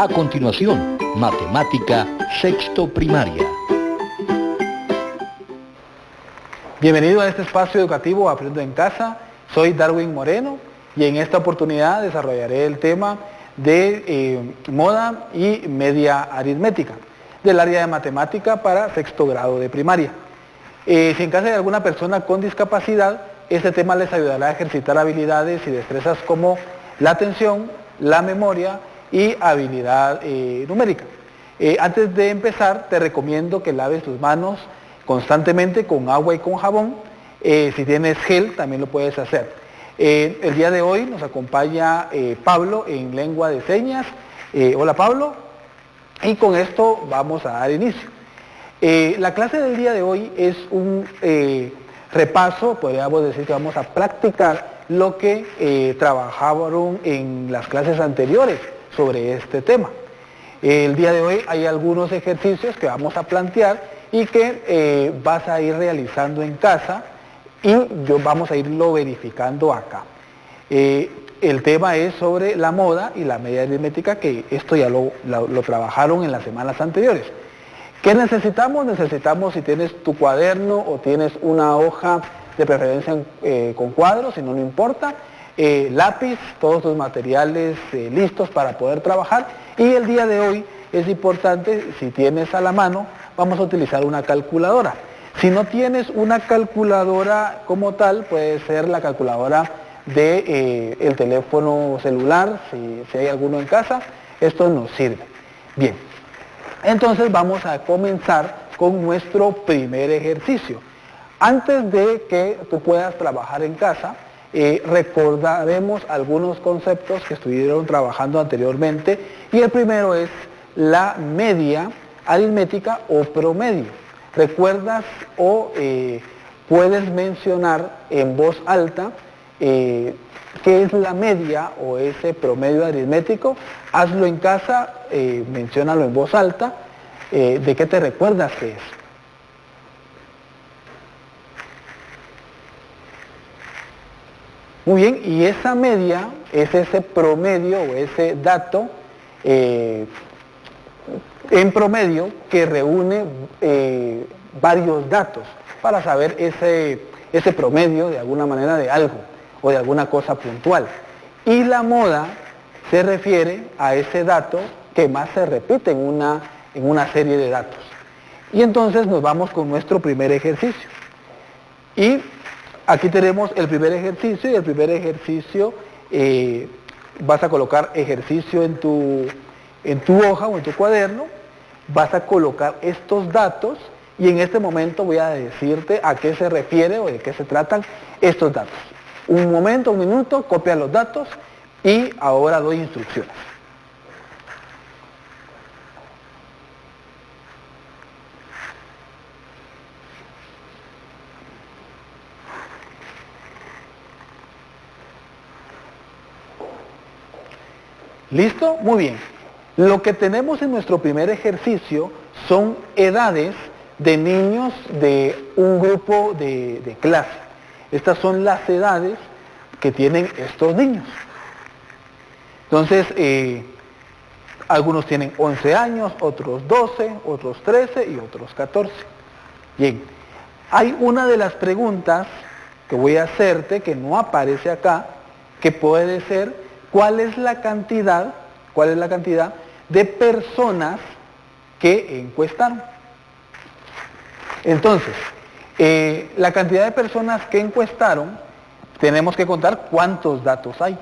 A continuación, Matemática Sexto Primaria. Bienvenido a este espacio educativo Aprendo en Casa. Soy Darwin Moreno y en esta oportunidad desarrollaré el tema de moda y media aritmética del área de matemática para sexto grado de primaria. Si en casa hay alguna persona con discapacidad, este tema les ayudará a ejercitar habilidades y destrezas como la atención, la memoria y habilidad numérica. Antes de empezar, te recomiendo que laves tus manos constantemente con agua y con jabón. Si tienes gel, también lo puedes hacer. El día de hoy nos acompaña Pablo en lengua de señas. Hola Pablo, y con esto vamos a dar inicio. La clase del día de hoy es un repaso, podríamos decir que vamos a practicar lo que trabajaron en las clases anteriores sobre este tema. El día de hoy hay algunos ejercicios que vamos a plantear y que vas a ir realizando en casa y vamos a irlo verificando acá. El tema es sobre la moda y la media aritmética, que esto ya lo trabajaron en las semanas anteriores. ¿Qué necesitamos? Necesitamos, si tienes tu cuaderno o tienes una hoja de preferencia con cuadros, si no, no importa, lápiz, todos tus materiales listos para poder trabajar. Y el día de hoy es importante, si tienes a la mano, vamos a utilizar una calculadora. Si no tienes una calculadora como tal, puede ser la calculadora de el teléfono celular, si hay alguno en casa, esto nos sirve. Bien, entonces vamos a comenzar con nuestro primer ejercicio. Antes de que tú puedas trabajar en casa, recordaremos algunos conceptos que estuvieron trabajando anteriormente, y el primero es la media aritmética o promedio. ¿Recuerdas o puedes mencionar en voz alta qué es la media o ese promedio aritmético? Hazlo en casa, menciónalo en voz alta. ¿De qué te recuerdas que es? Muy bien, y esa media es ese promedio o ese dato en promedio que reúne varios datos para saber ese promedio de alguna manera de algo o de alguna cosa puntual. Y la moda se refiere a ese dato que más se repite en una serie de datos. Y entonces nos vamos con nuestro primer ejercicio. Y aquí tenemos el primer ejercicio, y el primer ejercicio vas a colocar ejercicio en tu hoja o en tu cuaderno, vas a colocar estos datos y en este momento voy a decirte a qué se refiere o de qué se tratan estos datos. Un momento, un minuto, copia los datos y ahora doy instrucciones. ¿Listo? Muy bien. Lo que tenemos en nuestro primer ejercicio son edades de niños de un grupo de clase. Estas son las edades que tienen estos niños. Entonces, algunos tienen 11 años, otros 12, otros 13 y otros 14. Bien, hay una de las preguntas que voy a hacerte que no aparece acá, que puede ser: ¿cuál es la cantidad de personas que encuestaron? Entonces, la cantidad de personas que encuestaron, tenemos que contar cuántos datos hay.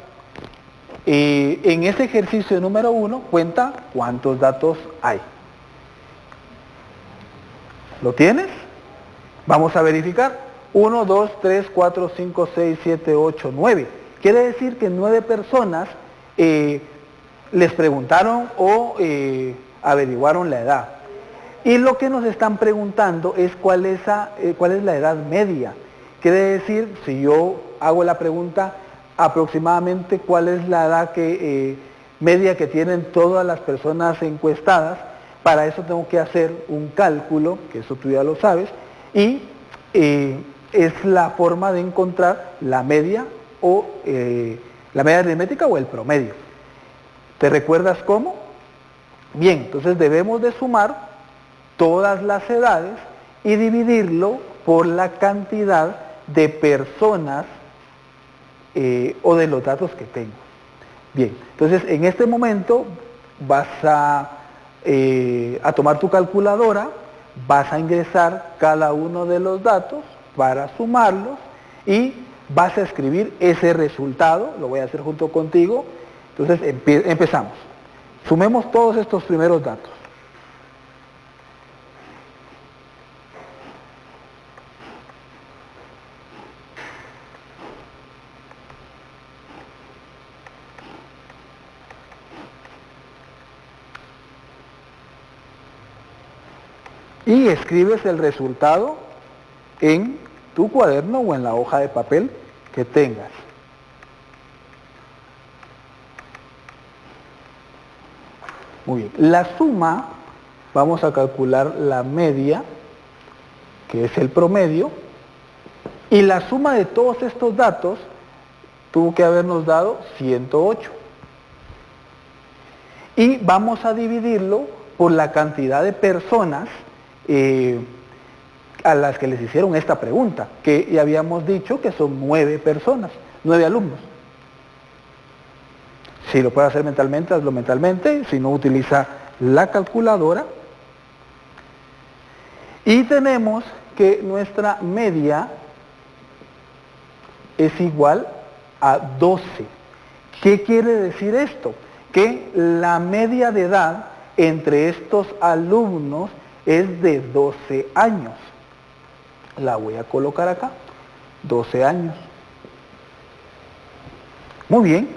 En ese ejercicio número 1, cuenta cuántos datos hay. ¿Lo tienes? Vamos a verificar. 1, 2, 3, 4, 5, 6, 7, 8, 9. Quiere decir que 9 personas les preguntaron o averiguaron la edad. Y lo que nos están preguntando es cuál es la edad media. Quiere decir, si yo hago la pregunta aproximadamente cuál es la edad media que tienen todas las personas encuestadas, para eso tengo que hacer un cálculo, que eso tú ya lo sabes, y es la forma de encontrar la media o la media aritmética o el promedio. ¿Te recuerdas cómo? Bien, entonces debemos de sumar todas las edades y dividirlo por la cantidad de personas o de los datos que tengo. Bien, entonces en este momento vas a tomar tu calculadora, vas a ingresar cada uno de los datos para sumarlos y vas a escribir ese resultado, lo voy a hacer junto contigo. Entonces empezamos. Sumemos todos estos primeros datos. Y escribes el resultado en tu cuaderno o en la hoja de papel que tengas. Muy bien. La suma, vamos a calcular la media, que es el promedio, y la suma de todos estos datos tuvo que habernos dado 108. Y vamos a dividirlo por la cantidad de personas a las que les hicieron esta pregunta, que ya habíamos dicho que son 9 personas, 9 alumnos. Si lo puede hacer mentalmente, hazlo mentalmente, si no, utiliza la calculadora. Y tenemos que nuestra media es igual a 12. ¿Qué quiere decir esto? Que la media de edad entre estos alumnos es de 12 años. La voy a colocar acá, 12 años. Muy bien,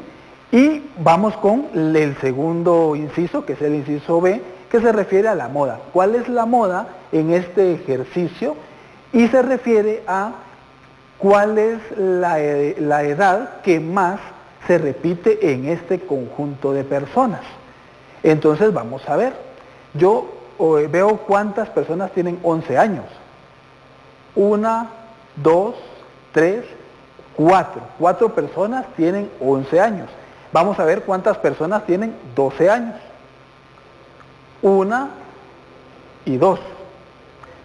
y vamos con el segundo inciso, que es el inciso B, que se refiere a la moda. ¿Cuál es la moda en este ejercicio? Y se refiere a cuál es la edad que más se repite en este conjunto de personas. Entonces vamos a ver, yo veo cuántas personas tienen 11 años. 1, 2, 3, 4. 4 personas tienen 11 años. Vamos a ver cuántas personas tienen 12 años. 1 y 2.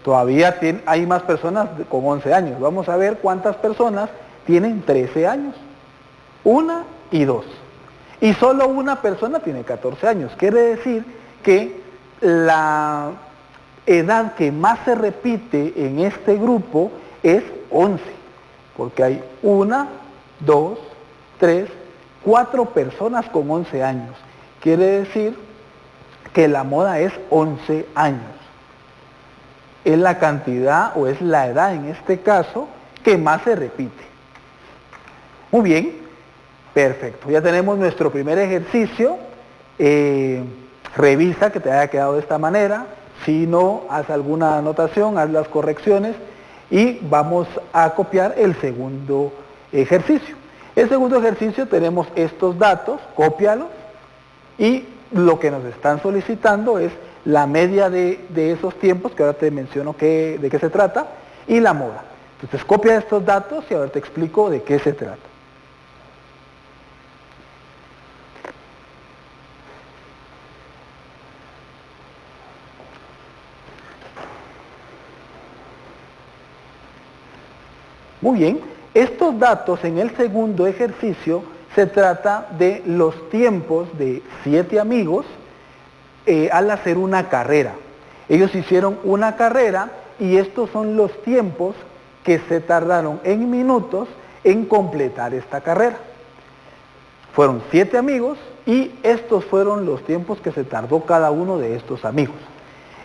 Todavía hay más personas con 11 años. Vamos a ver cuántas personas tienen 13 años. 1 y 2. Y solo una persona tiene 14 años. Quiere decir que la edad que más se repite en este grupo es 11. Porque hay 1, 2, 3, 4 personas con 11 años. Quiere decir que la moda es 11 años. Es la cantidad o es la edad en este caso que más se repite. Muy bien, perfecto. Ya tenemos nuestro primer ejercicio. Revisa que te haya quedado de esta manera. Si no, haz alguna anotación, haz las correcciones y vamos a copiar el segundo ejercicio. El segundo ejercicio tenemos estos datos, cópialos y lo que nos están solicitando es la media de esos tiempos, que ahora te menciono de qué se trata, y la moda. Entonces copia estos datos y ahora te explico de qué se trata. Muy bien, estos datos en el segundo ejercicio se trata de los tiempos de 7 amigos al hacer una carrera. Ellos hicieron una carrera y estos son los tiempos que se tardaron en minutos en completar esta carrera. Fueron 7 amigos y estos fueron los tiempos que se tardó cada uno de estos amigos.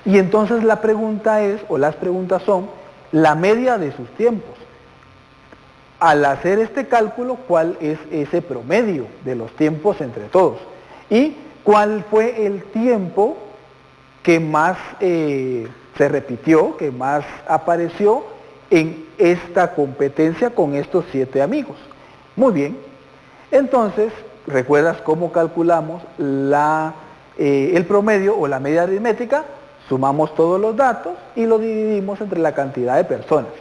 Y entonces la pregunta es, o las preguntas son, la media de sus tiempos. Al hacer este cálculo, ¿cuál es ese promedio de los tiempos entre todos? Y cuál fue el tiempo que más se repitió, que más apareció en esta competencia con estos 7 amigos. Muy bien, entonces, ¿recuerdas cómo calculamos el promedio o la media aritmética? Sumamos todos los datos y lo dividimos entre la cantidad de personas.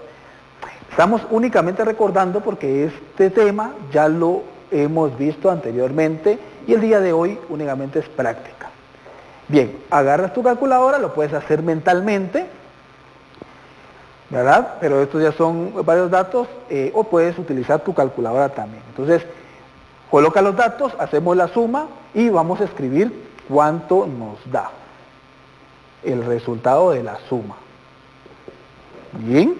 Estamos únicamente recordando porque este tema ya lo hemos visto anteriormente y el día de hoy únicamente es práctica. Bien, agarras tu calculadora, lo puedes hacer mentalmente, ¿verdad? Pero estos ya son varios datos, o puedes utilizar tu calculadora también. Entonces, coloca los datos, hacemos la suma y vamos a escribir cuánto nos da el resultado de la suma. Bien.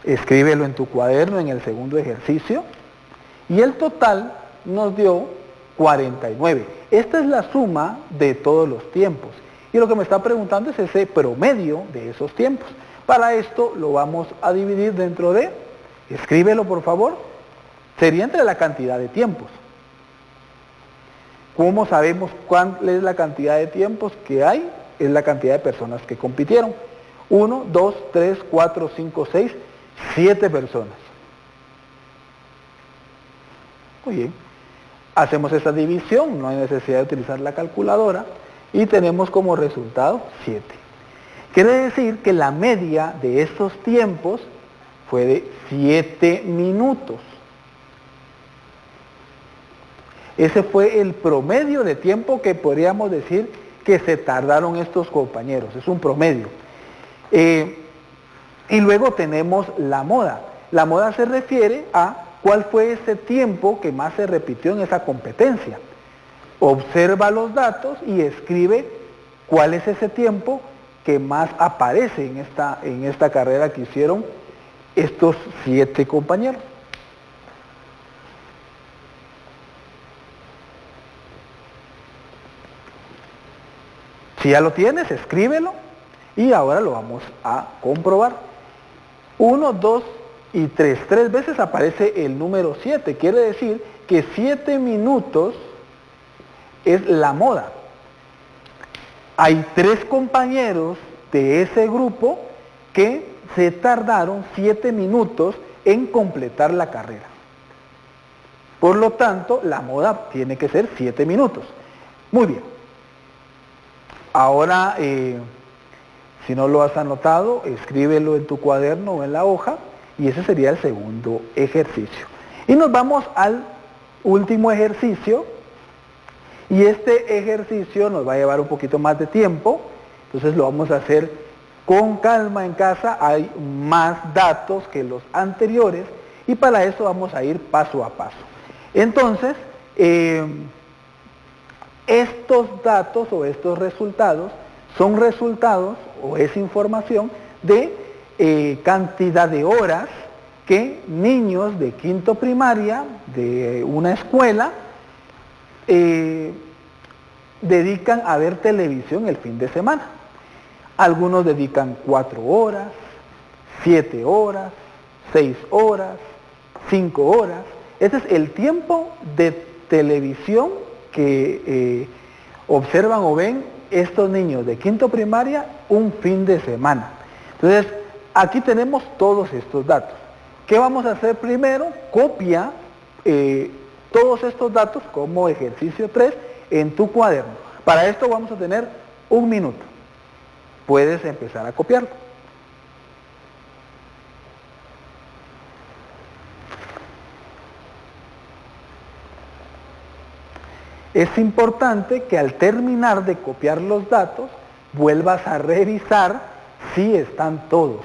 Escríbelo en tu cuaderno en el segundo ejercicio. Y el total nos dio 49. Esta es la suma de todos los tiempos. Y lo que me está preguntando es ese promedio de esos tiempos. Para esto lo vamos a dividir dentro de, escríbelo por favor, sería entre la cantidad de tiempos. ¿Cómo sabemos cuál es la cantidad de tiempos que hay? Es la cantidad de personas que compitieron. 1, 2, 3, 4, 5, 6, 7 personas. Muy bien. Hacemos esta división, no hay necesidad de utilizar la calculadora, y tenemos como resultado 7. Quiere decir que la media de estos tiempos fue de 7 minutos. Ese fue el promedio de tiempo que podríamos decir que se tardaron estos compañeros, es un promedio. Y luego tenemos la moda. La moda se refiere a cuál fue ese tiempo que más se repitió en esa competencia. Observa los datos y escribe cuál es ese tiempo que más aparece en esta carrera que hicieron estos 7 compañeros. Si ya lo tienes, escríbelo y ahora lo vamos a comprobar. 1, 2 y 3. 3 veces aparece el número 7. Quiere decir que 7 minutos es la moda. Hay 3 compañeros de ese grupo que se tardaron 7 minutos en completar la carrera. Por lo tanto, la moda tiene que ser 7 minutos. Muy bien. Ahora, si no lo has anotado, escríbelo en tu cuaderno o en la hoja, y ese sería el segundo ejercicio. Y nos vamos al último ejercicio, y este ejercicio nos va a llevar un poquito más de tiempo, entonces lo vamos a hacer con calma en casa, hay más datos que los anteriores, y para eso vamos a ir paso a paso. Entonces, estos datos o estos resultados son resultados o es información de cantidad de horas que niños de quinto primaria de una escuela dedican a ver televisión el fin de semana. Algunos dedican 4 horas, 7 horas, 6 horas, 5 horas. Ese es el tiempo de televisión que observan o ven estos niños de quinto primaria un fin de semana. Entonces, aquí tenemos todos estos datos. ¿Qué vamos a hacer primero? Copia todos estos datos como ejercicio 3 en tu cuaderno. Para esto vamos a tener 1 minuto. Puedes empezar a copiarlo. Es importante que al terminar de copiar los datos, vuelvas a revisar si están todos,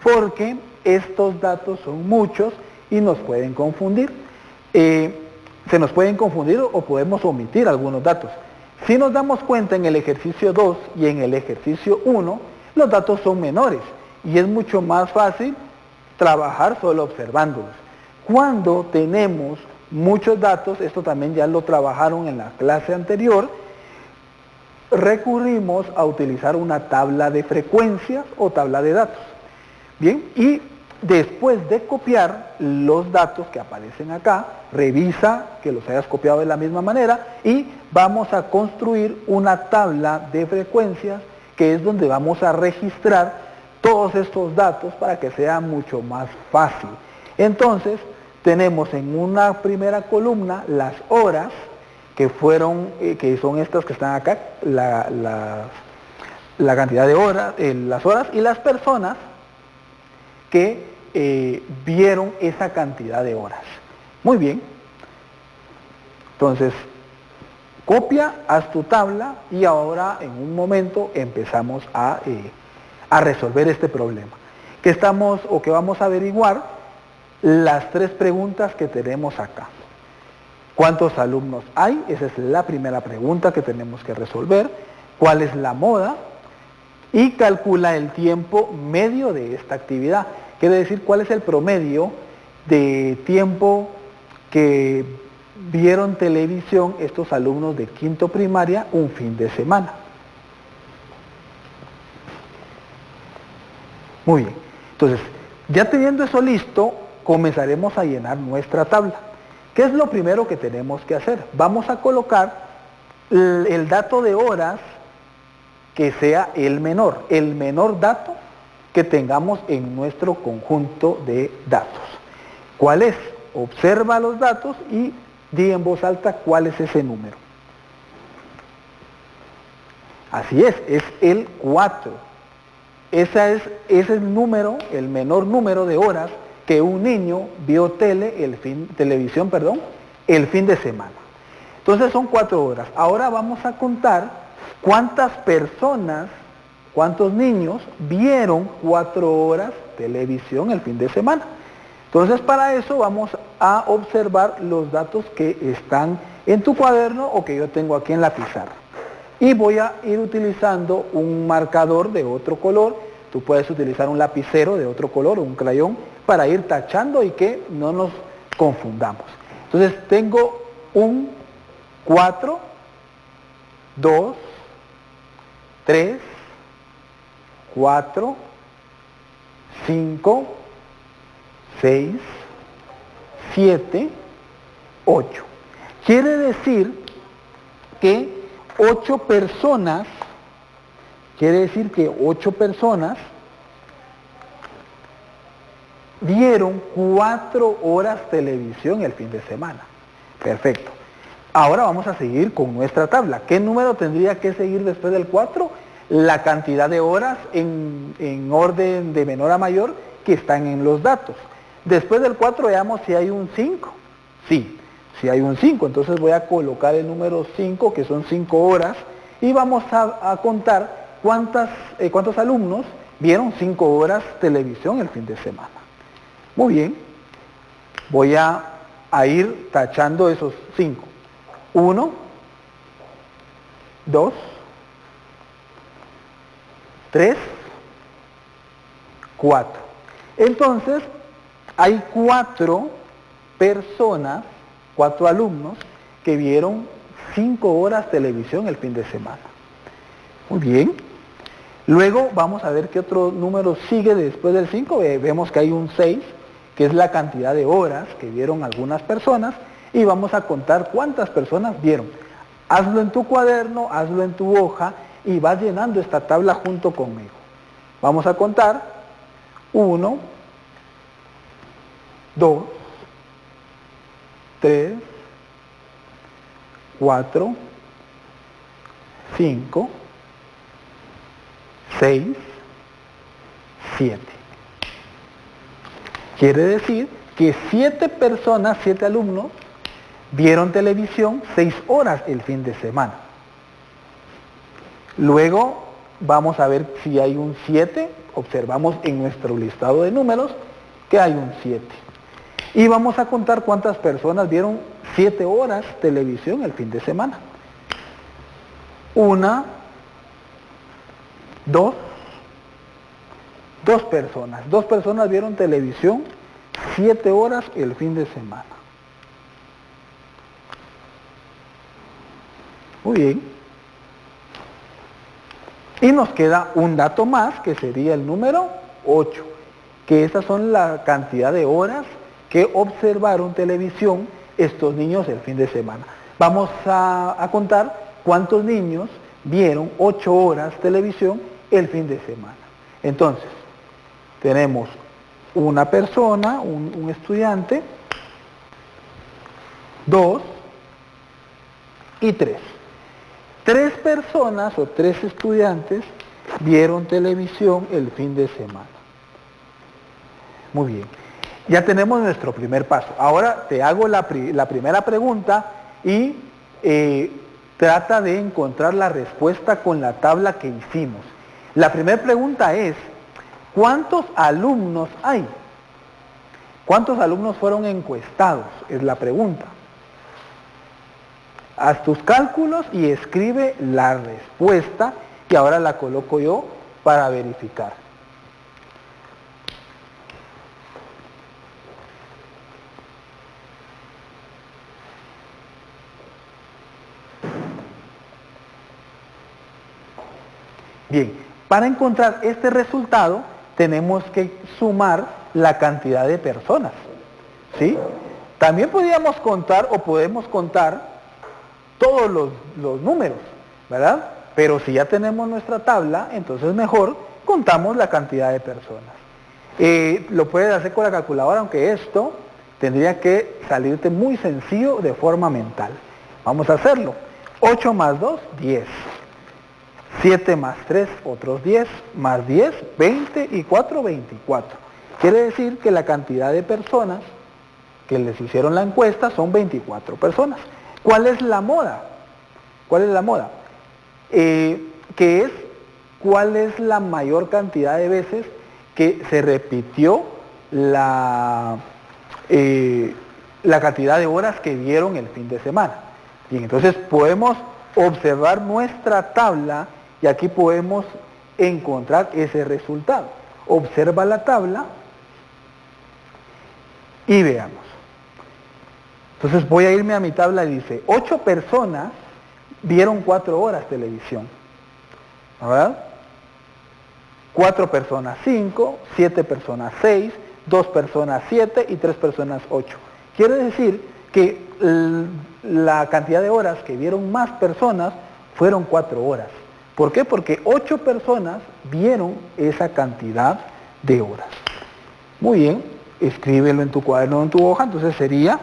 porque estos datos son muchos y nos pueden confundir. Se nos pueden confundir o podemos omitir algunos datos. Si nos damos cuenta en el ejercicio 2 y en el ejercicio 1, los datos son menores y es mucho más fácil trabajar solo observándolos. Cuando tenemos muchos datos, esto también ya lo trabajaron en la clase anterior, recurrimos a utilizar una tabla de frecuencias o tabla de datos. Bien, y después de copiar los datos que aparecen acá, revisa que los hayas copiado de la misma manera y vamos a construir una tabla de frecuencias que es donde vamos a registrar todos estos datos para que sea mucho más fácil. Entonces, tenemos en una primera columna las horas que son estas que están acá, la cantidad de horas, las horas y las personas que vieron esa cantidad de horas. Muy bien. Entonces, copia, haz tu tabla y ahora en un momento empezamos a resolver este problema. Que vamos a averiguar las 3 preguntas que tenemos acá. ¿Cuántos alumnos hay? Esa es la primera pregunta que tenemos que resolver. ¿Cuál es la moda? Y calcula el tiempo medio de esta actividad. Quiere decir, ¿cuál es el promedio de tiempo que vieron televisión estos alumnos de quinto primaria un fin de semana? Muy bien. Entonces, ya teniendo eso listo, comenzaremos a llenar nuestra tabla. ¿Qué es lo primero que tenemos que hacer? Vamos a colocar el dato de horas que sea el menor dato que tengamos en nuestro conjunto de datos. ¿Cuál es? Observa los datos y di en voz alta cuál es ese número. Así es el 4. Ese es el número, el menor número de horas que un niño vio televisión el fin de semana. Entonces son 4 horas. Ahora vamos a contar cuántas personas, cuántos niños vieron 4 horas televisión el fin de semana. Entonces para eso vamos a observar los datos que están en tu cuaderno o que yo tengo aquí en la pizarra. Y voy a ir utilizando un marcador de otro color. Tú puedes utilizar un lapicero de otro color, un crayón, para ir tachando y que no nos confundamos. Entonces tengo un 4, 2, 3, 4, 5, 6, 7, 8. Quiere decir que 8 personas vieron 4 horas televisión el fin de semana. Perfecto. Ahora vamos a seguir con nuestra tabla. ¿Qué número tendría que seguir después del 4? La cantidad de horas en orden de menor a mayor que están en los datos. Después del 4 veamos si hay un 5. Sí, si hay un 5. Entonces voy a colocar el número 5, que son 5 horas, y vamos a contar cuántos alumnos vieron 5 horas televisión el fin de semana. Muy bien. Voy a ir tachando esos 5. 1, 2, 3, 4. Entonces, hay 4 personas, 4 alumnos, que vieron 5 horas televisión el fin de semana. Muy bien. Luego vamos a ver qué otro número sigue después del 5. Vemos que hay un 6, que es la cantidad de horas que vieron algunas personas, y vamos a contar cuántas personas vieron. Hazlo en tu cuaderno, hazlo en tu hoja, y vas llenando esta tabla junto conmigo. Vamos a contar 1, 2, 3, 4, 5, 6, 7. Quiere decir que 7 personas, 7 alumnos, vieron televisión 6 horas el fin de semana. Luego vamos a ver si hay un 7, observamos en nuestro listado de números que hay un 7. Y vamos a contar cuántas personas vieron 7 horas televisión el fin de semana. 1, 2 personas. 2 personas vieron televisión 7 horas el fin de semana. Muy bien. Y nos queda un dato más, que sería el número 8, que esas son la cantidad de horas que observaron televisión estos niños el fin de semana. Vamos a contar cuántos niños vieron 8 horas televisión el fin de semana. Entonces, tenemos una persona, un estudiante, 2 y 3. 3 personas o 3 estudiantes vieron televisión el fin de semana. Muy bien. Ya tenemos nuestro primer paso. Ahora te hago la primera pregunta y trata de encontrar la respuesta con la tabla que hicimos. La primera pregunta es, ¿cuántos alumnos hay? ¿Cuántos alumnos fueron encuestados? Es la pregunta. Haz tus cálculos y escribe la respuesta y ahora la coloco yo para verificar. Bien, para encontrar este resultado tenemos que sumar la cantidad de personas, ¿sí? También podríamos contar o podemos contar todos los números, ¿verdad? Pero si ya tenemos nuestra tabla, entonces mejor contamos la cantidad de personas. Lo puedes hacer con la calculadora, aunque esto tendría que salirte muy sencillo de forma mental. Vamos a hacerlo. 8 más 2, 10. 7 más 3, otros 10, más 10, 20 y 4, 24. Quiere decir que la cantidad de personas que les hicieron la encuesta son 24 personas. ¿Cuál es la moda? ¿Cuál es la moda? ¿Cuál es la mayor cantidad de veces que se repitió la cantidad de horas que vieron el fin de semana? Bien, entonces podemos observar nuestra tabla y aquí podemos encontrar ese resultado. Observa la tabla y veamos. Entonces voy a irme a mi tabla y dice, 8 personas vieron 4 horas televisión. ¿Verdad? 4 personas 5, 7 personas 6, 2 personas 7 y 3 personas 8. Quiere decir que la cantidad de horas que vieron más personas fueron 4 horas. ¿Por qué? Porque 8 personas vieron esa cantidad de horas. Muy bien, escríbelo en tu cuaderno o en tu hoja, entonces sería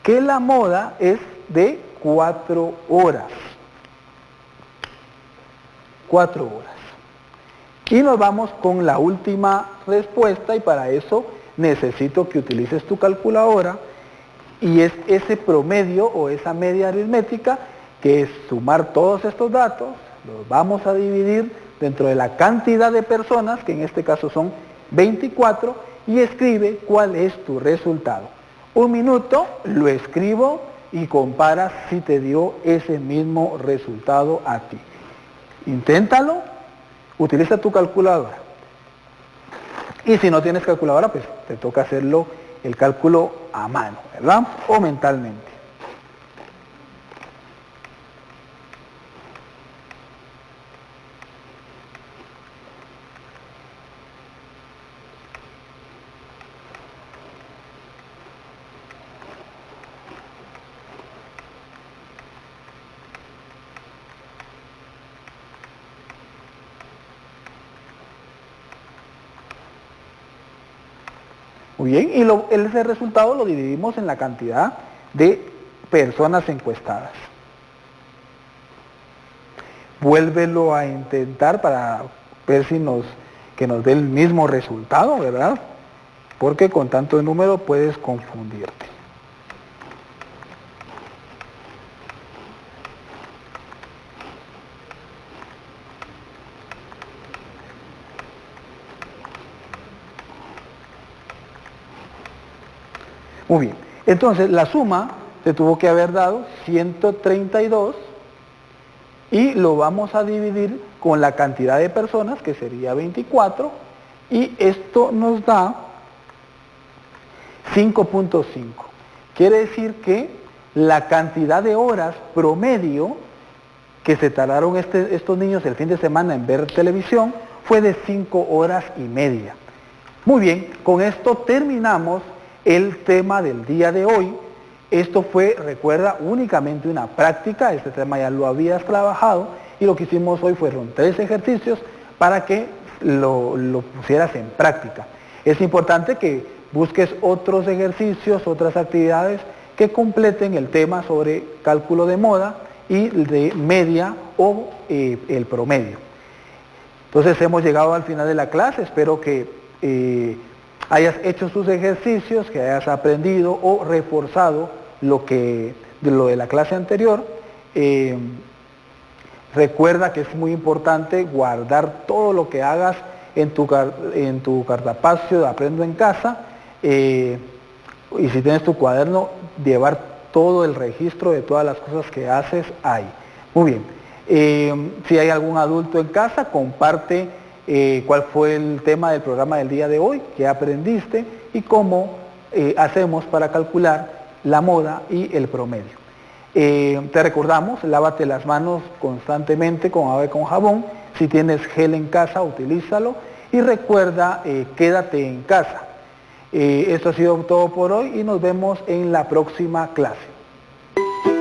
que la moda es de 4 horas. 4 horas. Y nos vamos con la última respuesta y para eso necesito que utilices tu calculadora y es ese promedio o esa media aritmética que es sumar todos estos datos, los vamos a dividir dentro de la cantidad de personas, que en este caso son 24, y escribe cuál es tu resultado. 1 minuto, lo escribo y comparas si te dio ese mismo resultado a ti. Inténtalo, utiliza tu calculadora. Y si no tienes calculadora, pues te toca hacerlo el cálculo a mano, ¿verdad? O mentalmente. Muy bien, y ese resultado lo dividimos en la cantidad de personas encuestadas. Vuélvelo a intentar para ver si que nos dé el mismo resultado, ¿verdad? Porque con tanto número puedes confundirte. Muy bien, entonces la suma te tuvo que haber dado 132 y lo vamos a dividir con la cantidad de personas, que sería 24, y esto nos da 5.5. Quiere decir que la cantidad de horas promedio que se tardaron estos niños el fin de semana en ver televisión fue de 5 horas y media. Muy bien, con esto terminamos el tema del día de hoy. Esto fue, recuerda, únicamente una práctica, este tema ya lo habías trabajado y lo que hicimos hoy fueron 3 ejercicios para que lo pusieras en práctica. Es importante que busques otros ejercicios, otras actividades que completen el tema sobre cálculo de moda y de media o el promedio. Entonces hemos llegado al final de la clase, espero que hayas hecho sus ejercicios, que hayas aprendido o reforzado lo de la clase anterior. Recuerda que es muy importante guardar todo lo que hagas en tu cartapacio de Aprendo en Casa, y si tienes tu cuaderno, llevar todo el registro de todas las cosas que haces ahí. Muy bien. Si hay algún adulto en casa, comparte cuál fue el tema del programa del día de hoy, qué aprendiste y cómo hacemos para calcular la moda y el promedio. Te recordamos, lávate las manos constantemente con agua y con jabón. Si tienes gel en casa, utilízalo. Y recuerda, quédate en casa. Esto ha sido todo por hoy y nos vemos en la próxima clase.